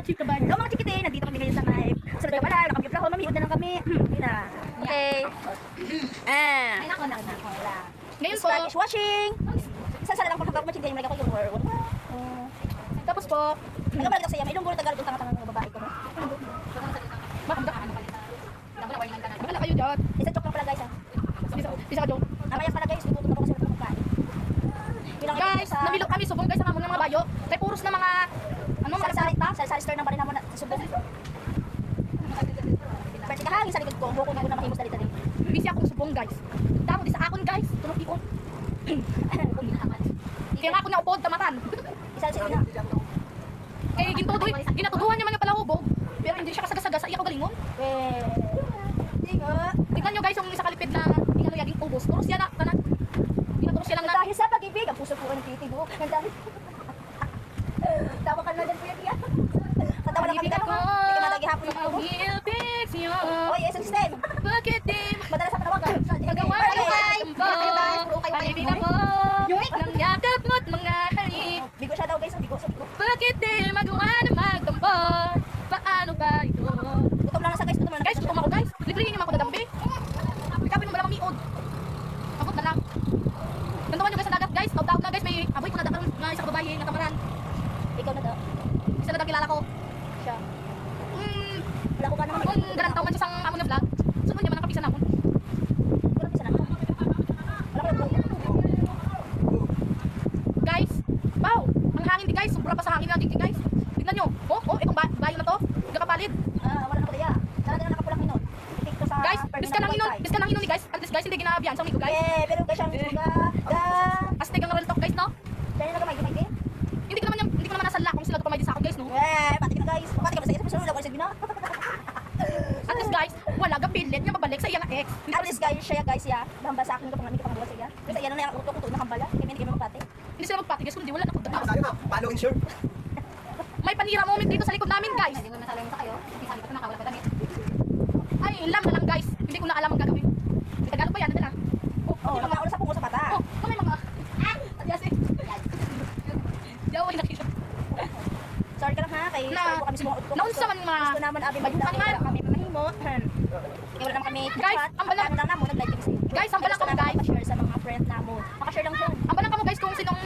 chika ba? Hello mga chikitin, nandito kami ngayon sa live. Sa live pala, nakamute lang ako, mamiod na lang kami. Hindi na. Okay. Ay, nako. Ngayon po, is washing. Isa lang po hanggang machigay, malagay ko yung word. Tapos po, nagkabalag ako sa iya, may ilong guro Tagalog yung tanga-tanga ng babae ko. Wala kayo dyan. Isa joke lang pala guys ha. Isa ka joke. Namaya pala guys, itutunan ko kasi ng pagkain. Guys, namilo kami subong guys ang among mga bayo. Kay puros na mga sari-sari store ng barin naman sa subong. Pwede ka hangin sa likod ko, buko na mahimos dali-dali. Busy akong subong guys. Tamo di sa akon guys, tunok ikon. Kaya nga ako na upod tamatan. Isa sila na. Kay ginatuduhan niya man yung palahubog, pero hindi siya kasagasagasa, iya ko galingon. Tingnan nyo guys yung isa kalipid na hindi na yaging ubos. Turos yan na, tanan. Ginaturos yan lang na. Dahil sa pag-ibig, ang puso po ng titibo. Tawa ka na dyan kuya Tia. Katawa lang kami ka naman. Hindi ka nagihapon yung ubos. Oy, SM10. Bakit di Madalas sa panawagan. magawa ng pag-ibig mo? Nang yakap mo't mga halik. Bigo siya daw guys, bigo. Bakit di magawa na magtampo? Paano ba ito? Gutom lang na sa guys, gutom lang na. Guys, gutom ako guys. Librihin niyo ako na dambi. Ikapin mo malamang miod. Abot na lang. Gantawan nyo guys sa dagat guys. Out na guys. May aboy ko na dapat ng isang babae na tamaran. Ikaw na daw. Isa na daw kilala ko. Siya. Wala ko ka naman. Kung galantaw man siya sa amo na vlog, sunod niya man ang kapisan ako. Wala ko isa na. Wala ko na. Guys, wow! Ang hangin di guys. Sobra pa sa hangin na di guys. Tignan nyo. Oh, itong bayo na to. Nagkakapalit. Wala na ko daya. Sana din nakapulang hinon. Tik to sa Guys, biska lang hinon ni guys. At least guys, hindi ginabiyan sa amigo guys. pero guys, ang suga. Astig ang real talk guys, no? Dahil na gamay din. Hindi ko naman nasa kung sila pamay din sa akin guys, no? Pati ka na guys. Pati ka na sa iyo. Susunod ako sa bina. At least guys, wala kang pilit niya mabalik sa iyang ex. At least guys, siya guys ya. Bamba sa akin ko pang buwas siya. Kasi yan na yung utok ko nakambala. Kaya hindi kami magpati. Hindi sila magpati guys, kundi wala na ko dati. Sayo nga, paano insure? May panira moment dito sa likod namin guys. Hindi ko masalayin sa kayo. Hindi sabi ko nakawala pa damit. Ay, lang na lang guys. Hindi ko na alam ang gagawin. May Tagalog pa yan, nadala. Oh, mga sa pungo sa pata. Oh, may mga... Adyasi. Yaw, ay nakita. Sorry ka lang ha, kay Na- kami sa mga utok. naunsa man mga- Gusto naman abi Baguhan magdami man. kami mamahimo. Kaya wala naman kami Guys, chat. ang balang- Ano lang namo nag-live kami sa inyo. Guys, ang balang Gusto kami, namin guys. makashare sa mga friend namo. Makashare lang siya. Ang balang ka mo guys kung sinong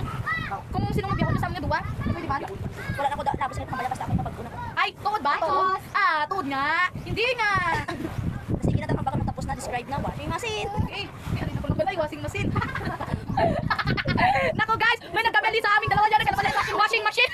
mabiyaw niya sa mga duwa. Pwede ba? Wala na ko labos na pambala basta ako pag-una. Ay, tuod ba? Tuod. Ah, tuod nga. Hindi nga. Kasi ginatang baka matapos na describe na washing machine. Eh, ano na ko lang balay, washing machine. Nako guys, may nagkabili sa aming dalawa dyan. Nagkabili sa washing machine.